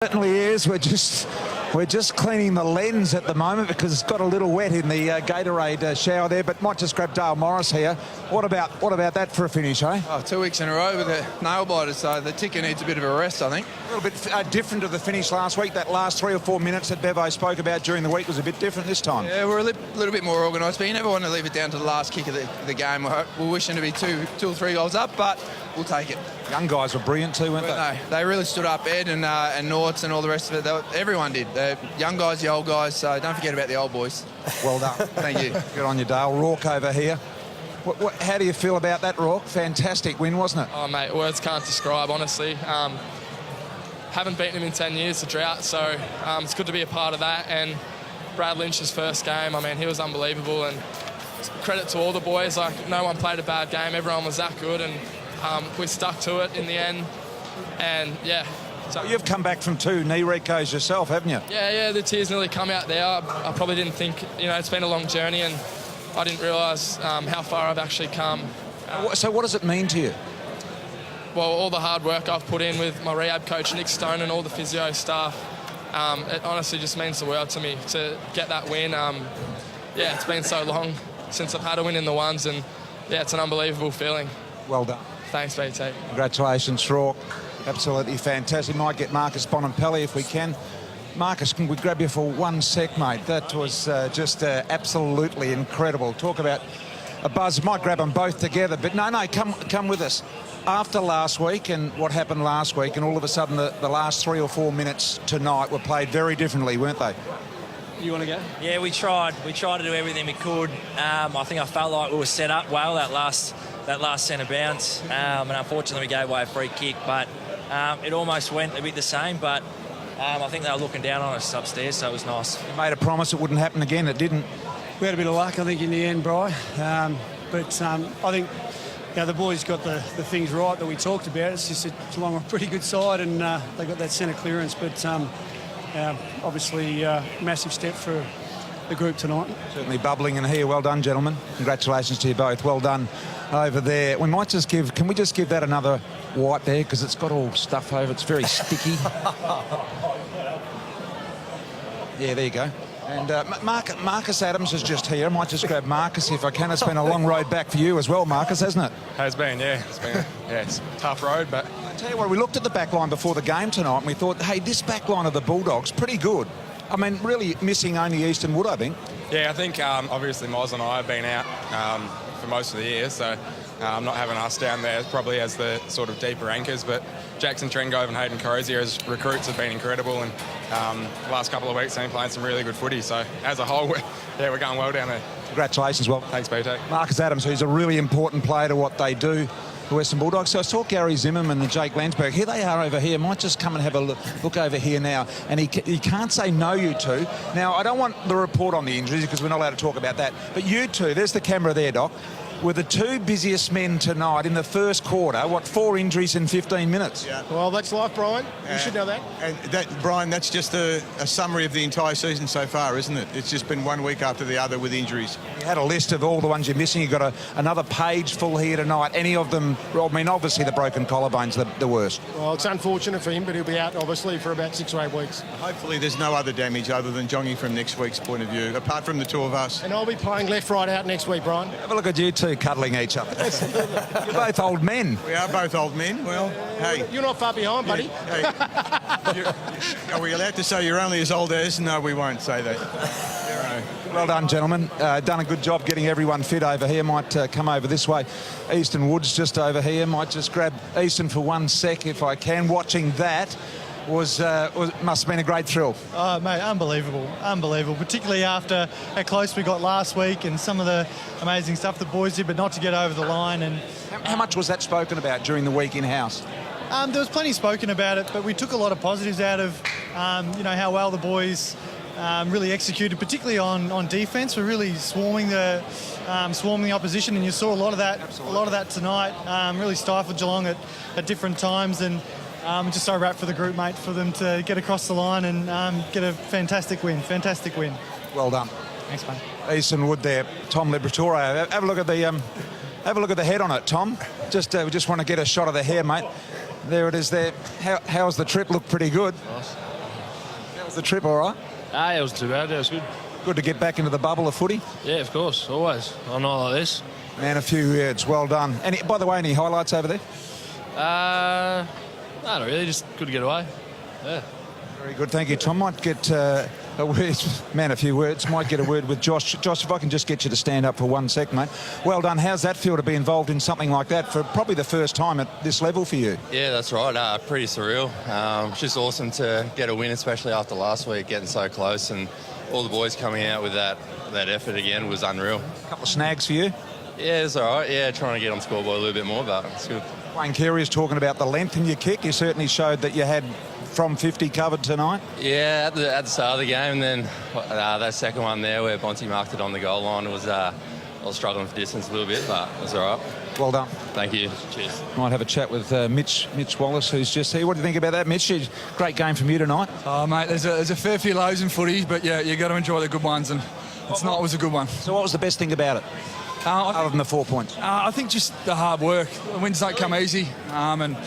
Certainly is. We're just cleaning the lens at the moment because it's got a little wet in the Gatorade shower there. But might just grab Dale Morris here. What about that for a finish, eh? Oh, 2 weeks in a row with a nail biter, so the ticker needs a bit of a rest, I think. A little bit different to the finish last week. That last 3 or 4 minutes that Bevo spoke about during the week was a bit different this time. Yeah, we're a little bit more organised, but you never want to leave it down to the last kick of the game. We're wishing to be two or three goals up, but we'll take it. Young guys were brilliant too, weren't they? No, they really stood up. Ed and Norts and all the rest of it. Everyone did. The young guys, the old guys. So don't forget about the old boys. Well done. Thank you. Good on you, Dale. Rourke over here. How do you feel about that, Rourke? Fantastic win, wasn't it? Oh, mate, words can't describe, honestly. Haven't beaten him in 10 years, a drought, so it's good to be a part of that. And Brad Lynch's first game, I mean, he was unbelievable. And credit to all the boys. Like, no one played a bad game. Everyone was that good, and we stuck to it in the end. And, yeah. So you've come back from 2 knee recos yourself, haven't you? Yeah, the tears nearly come out there. I probably didn't think, it's been a long journey, and I didn't realise how far I've actually come. So what does it mean to you? Well, all the hard work I've put in with my rehab coach, Nick Stone, and all the physio staff, it honestly just means the world to me to get that win. It's been so long since I've had a win in the ones, and, it's an unbelievable feeling. Well done. Thanks, BT. Congratulations, Rourke. Absolutely fantastic. Might get Marcus Bonampelli if we can. Marcus, can we grab you for 1 sec, mate? That was just absolutely incredible. Talk about a buzz. Might grab them both together, but no, come with us. After last week and what happened last week, and all of a sudden the last 3 or 4 minutes tonight were played very differently, weren't they? You want to go? Yeah, we tried. We tried to do everything we could. I think I felt like we were set up well that last centre bounce, and unfortunately we gave away a free kick, but it almost went a bit the same, but I think they were looking down on us upstairs, so it was nice. You made a promise it wouldn't happen again. It didn't. We had a bit of luck, I think, in the end, Bri. But I think the boys got the things right that we talked about. It's just Geelong are a pretty good side, and they got that centre clearance. But obviously, massive step for the group tonight. Certainly bubbling in here. Well done, gentlemen. Congratulations to you both. Well done over there. We might just give... Can we just give that another wipe there? Because it's got all stuff over. It's very sticky. Yeah, there you go. And Marcus Adams is just here. I might just grab Marcus if I can. It's been a long road back for you as well, Marcus, hasn't it? Has been, yeah. It's a tough road, but... I tell you what, we looked at the back line before the game tonight and we thought, hey, this back line of the Bulldogs, pretty good. I mean, really missing only Easton Wood, I think. Yeah, I think obviously Moz and I have been out for most of the year, so not having us down there probably as the sort of deeper anchors, but Jackson Trengove and Hayden Crozier as recruits have been incredible, and the last couple of weeks they've been playing some really good footy, so as a whole, we're going well down there. Congratulations, well. Thanks, BT. Marcus Adams, who's a really important player to what they do, the Western Bulldogs. So I saw Gary Zimmerman and Jake Landsberg. Here they are over here. Might just come and have a look over here now. And he can't say no, you two. Now, I don't want the report on the injuries because we're not allowed to talk about that. But you two, there's the camera there, Doc, were the 2 busiest men tonight in the first quarter. 4 injuries in 15 minutes? Yeah. Well, that's life, Brian. You should know that. And Brian, that's just a summary of the entire season so far, isn't it? It's just been one week after the other with injuries. You had a list of all the ones you're missing. You've got another page full here tonight. Any of them, I mean, obviously the broken collarbone's the worst. Well, it's unfortunate for him, but he'll be out, obviously, for about 6 or 8 weeks. Hopefully there's no other damage other than Jongy from next week's point of view, apart from the 2 of us. And I'll be playing left, right, out next week, Brian. Have a look at you two cuddling each other. You're both old men. We are both old men. Well, hey. You're not far behind, buddy. Yeah, hey. Are we allowed to say you're only as old as? No, we won't say that. Well done, gentlemen. Done a good job getting everyone fit over here. Might come over this way. Easton Woods just over here. Might just grab Easton for 1 sec if I can. Watching that must have been a great thrill. Oh, mate, unbelievable. Particularly after how close we got last week and some of the amazing stuff the boys did, but not to get over the line. And how much was that spoken about during the week in-house? There was plenty spoken about it, but we took a lot of positives out of, how well the boys really executed, particularly on defence. We're really swarming the opposition, and you saw a lot of that. Absolutely. A lot of that tonight. Really stifled Geelong at different times, and just so wrapped for the group, mate, for them to get across the line and get a fantastic win. Well done. Thanks, mate. Easton Wood there, Tom Liberatore. Have a look at the head on it, Tom. We just want to get a shot of the hair, mate. There it is there. How's the trip? Looked pretty good. Nice. That was the trip, all right? It wasn't too bad. Yeah, it was good. Good to get back into the bubble of footy. Yeah, of course, always. On a night like this. Man, a few words. Well done. And by the way, any highlights over there? No, not really. Just good to get away. Yeah. Very good. Thank you, Tom. Might get a word. Man, a few words. Might get a word with Josh. Josh, if I can just get you to stand up for 1 sec, mate. Well done. How's that feel to be involved in something like that for probably the first time at this level for you? Yeah, that's right. Pretty surreal. It's just awesome to get a win, especially after last week, getting so close, and all the boys coming out with that effort again was unreal. A couple of snags for you? Yeah, it's all right. Yeah, trying to get on scoreboard a little bit more, but it's good. Wayne Carey is talking about the length in your kick. You certainly showed that you had from 50 covered tonight. Yeah, at the start of the game, and then that second one there where Bonte marked it on the goal line was I was struggling for distance a little bit, but it was all right. Well done. Thank you. Cheers. Might have a chat with Mitch Wallace, who's just here. What do you think about that, Mitch? Great game from you tonight. Oh, mate, there's a fair few lows in footy, but yeah, you got to enjoy the good ones, and it was a good one. So what was the best thing about it? Other than the 4 points? I think just the hard work. The wins don't come easy, and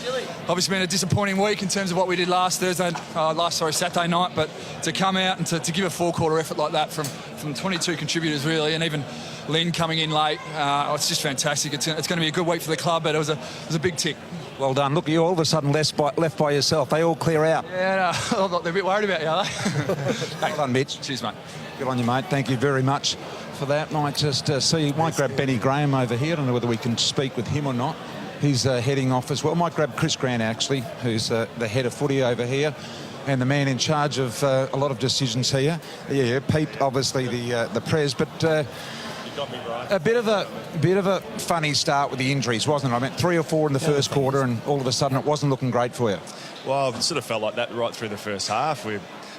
obviously been a disappointing week in terms of what we did Saturday night, but to come out and to give a four-quarter effort like that from 22 contributors really, and even Lynn coming in late, it's just fantastic. It's going to be a good week for the club, but it was a big tick. Well done. Look, you're all of a sudden left by yourself. They all clear out. Yeah, no, they're a bit worried about you, are they? Well done, Mitch. Cheers, mate. Good on you, mate. Thank you very much for that. Might just might grab Benny Graham over here. I don't know whether we can speak with him or not. He's heading off as well. Might grab Chris Grant, actually, who's the head of footy over here and the man in charge of a lot of decisions here. Yeah, Pete, obviously the pres, but got me, Brian. a bit of a funny start with the injuries, wasn't it? I mean, 3 or 4 in the first quarter, and all of a sudden it wasn't looking great for you. Well, it sort of felt like that right through the first half.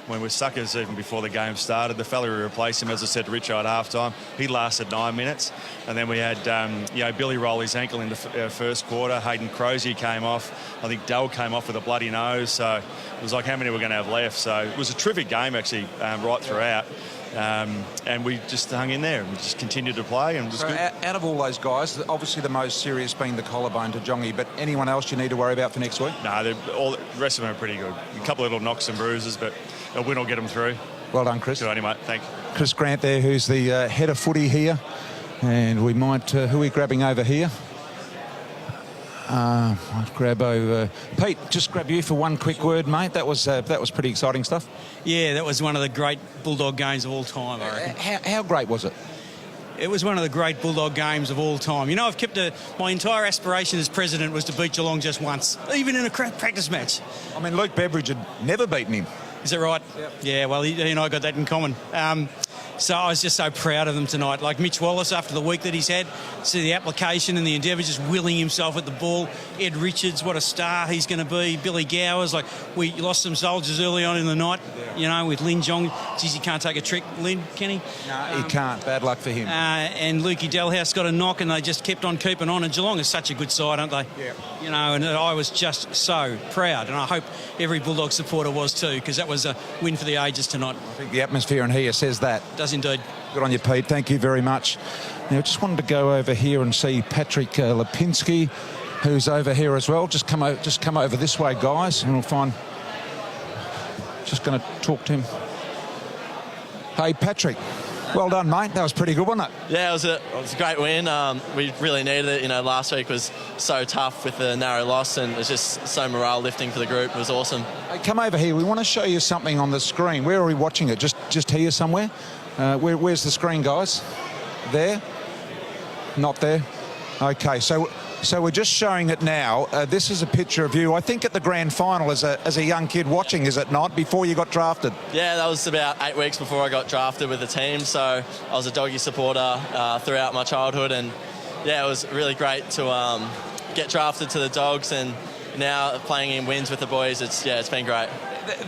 When we're suckers even before the game started. The fella who replaced him, as I said to Richard at half-time, he lasted 9 minutes. And then we had, Billy roll his ankle in the first quarter. Hayden Crozier came off. I think Dell came off with a bloody nose. So it was like, how many we're going to have left? So it was a terrific game, actually, right throughout. And we just hung in there and we just continued to play. And it was so good. Out of all those guys, obviously the most serious being the collarbone to Jongi, but anyone else you need to worry about for next week? No, the rest of them are pretty good. A couple of little knocks and bruises, but a win will get them through. Well done, Chris. Good on you, mate. Thank you. Chris Grant there, who's the head of footy here. And we might... who are we grabbing over here? I'll grab over... Pete, just grab you for one quick word, mate. That was pretty exciting stuff. Yeah, that was one of the great Bulldog games of all time, I reckon. How great was it? It was one of the great Bulldog games of all time. You know, I've kept my entire aspiration as president was to beat Geelong just once, even in a practice match. I mean, Luke Beveridge had never beaten him. Is that right? Yep. Yeah, well, he and I got that in common. So I was just so proud of them tonight. Like Mitch Wallace, after the week that he's had, see the application and the endeavour, just willing himself at the ball. Ed Richards, what a star he's going to be. Billy Gowers, like we lost some soldiers early on in the night, with Lin Jong. Geez, he can't take a trick, Lin, can he? No, he can't. Bad luck for him. And Lukey Delhouse got a knock and they just kept on keeping on. And Geelong is such a good side, aren't they? Yeah. And I was just so proud. And I hope every Bulldog supporter was too, because that was a win for the ages tonight. I think the atmosphere in here says that. Does indeed. Good on you, Pete. Thank you very much. Now, I just wanted to go over here and see Patrick Lipinski, who's over here as well. Just come over this way, guys, and we'll find... Just going to talk to him. Hey, Patrick. Well done, mate. That was pretty good, wasn't it? Yeah, it was a great win. We really needed it. Last week was so tough with the narrow loss, and it was just so morale lifting for the group. It was awesome. Hey, come over here. We want to show you something on the screen. Where are we watching it? Just here somewhere? Where's the screen, guys? There? Not there? Okay, so we're just showing it now. This is a picture of you, I think, at the grand final as a young kid watching, is it not, before you got drafted? Yeah, that was about 8 weeks before I got drafted with the team. So I was a doggy supporter throughout my childhood, and yeah, it was really great to get drafted to the Dogs, and now playing in wins with the boys. It's been great.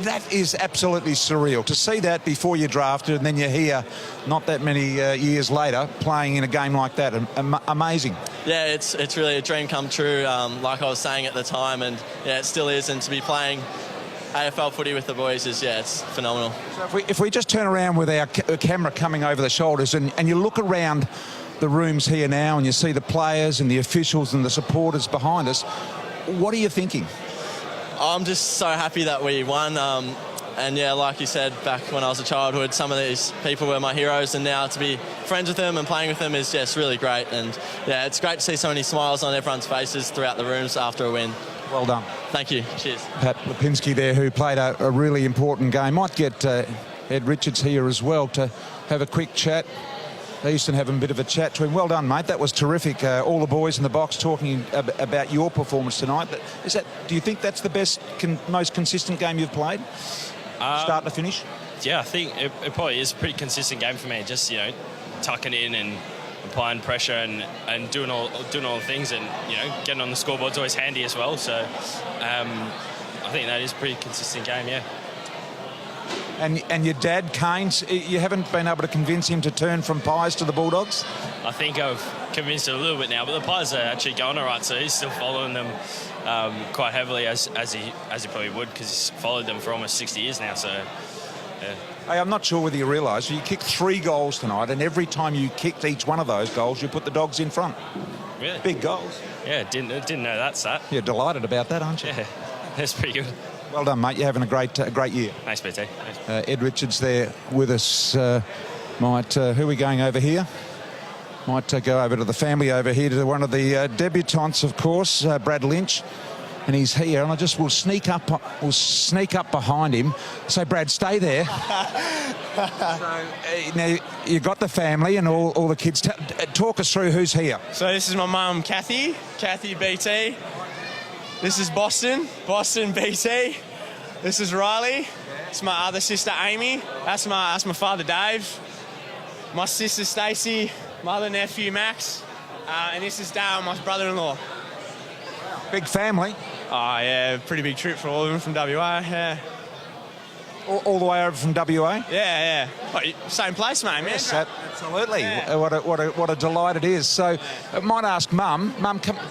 That is absolutely surreal to see that before you're drafted, and then you're here not that many years later playing in a game like that. Amazing. Yeah, it's really a dream come true, like I was saying at the time, and yeah, it still is. And to be playing AFL footy with the boys is, it's phenomenal. So if we just turn around with our camera coming over the shoulders and you look around the rooms here now and you see the players and the officials and the supporters behind us, what are you thinking? I'm just so happy that we won. And yeah, like you said, back when I was a childhood, some of these people were my heroes, and now to be friends with them and playing with them is just really great. And yeah, it's great to see so many smiles on everyone's faces throughout the rooms after a win. Well done. Thank you. Cheers. Pat Lipinski there, who played a really important game. Might get Ed Richards here as well to have a quick chat. Easton having a bit of a chat to him. Well done, mate. That was terrific. All the boys in the box talking about your performance tonight. Do you think that's the best, most consistent game you've played? Start to finish? Yeah, I think it probably is a pretty consistent game for me. Just, tucking in and applying pressure and doing all the things, and, getting on the scoreboard's always handy as well. So I think that is a pretty consistent game, yeah. And your dad, Keynes, you haven't been able to convince him to turn from Pies to the Bulldogs? I think I've convinced him a little bit now, but the Pies are actually going all right, so he's still following them quite heavily as he probably would, because he's followed them for almost 60 years now. So, yeah. Hey, I'm not sure whether you realise, you kicked 3 goals tonight, and every time you kicked each one of those goals, you put the Dogs in front. Really? Big goals. Yeah, didn't know that stat. You're delighted about that, aren't you? Yeah, that's pretty good. Well done, mate. You're having a great year. Thanks, BT. Ed Richards there with us. Who are we going over here? Might go over to the family over here to one of the debutantes, of course, Brad Lynch. And he's here, and we'll sneak up behind him. So, Brad, stay there. Now, you've got the family and all the kids. Talk us through who's here. So this is my mum, Kathy BT. This is Boston BT. This is Riley. It's my other sister, Amy. That's my father, Dave. My sister, Stacey. My other nephew, Max. And this is Dale, my brother-in-law. Big family. Oh, yeah, pretty big trip for all of them from WA, yeah. All the way over from WA? Yeah. Same place, mate. Yes, absolutely. Yeah. What a delight it is. So, I might ask Mum,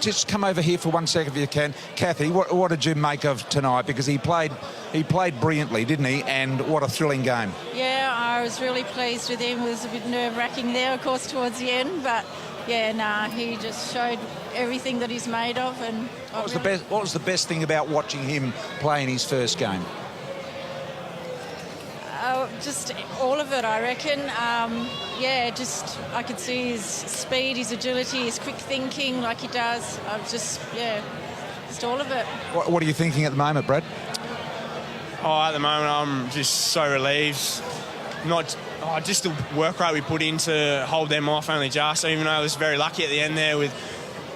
just come over here for 1 second if you can. Kathy, what did you make of tonight? Because he played brilliantly, didn't he? And what a thrilling game. Yeah, I was really pleased with him. It was a bit nerve-wracking there, of course, towards the end, but yeah, he just showed everything that he's made of. And what was the best thing about watching him play in his first game? Just all of it, I reckon. I could see his speed, his agility, his quick thinking like he does. Just all of it. What are you thinking at the moment, Brad? At the moment, I'm just so relieved. Just the work rate we put in to hold them off only just, even though I was very lucky at the end there with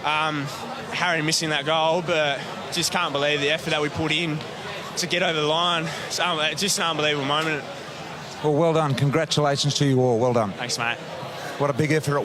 Harry missing that goal, but just can't believe the effort that we put in to get over the line. It's just an unbelievable moment. Well done. Congratulations to you all. Well done. Thanks, mate. What a big effort it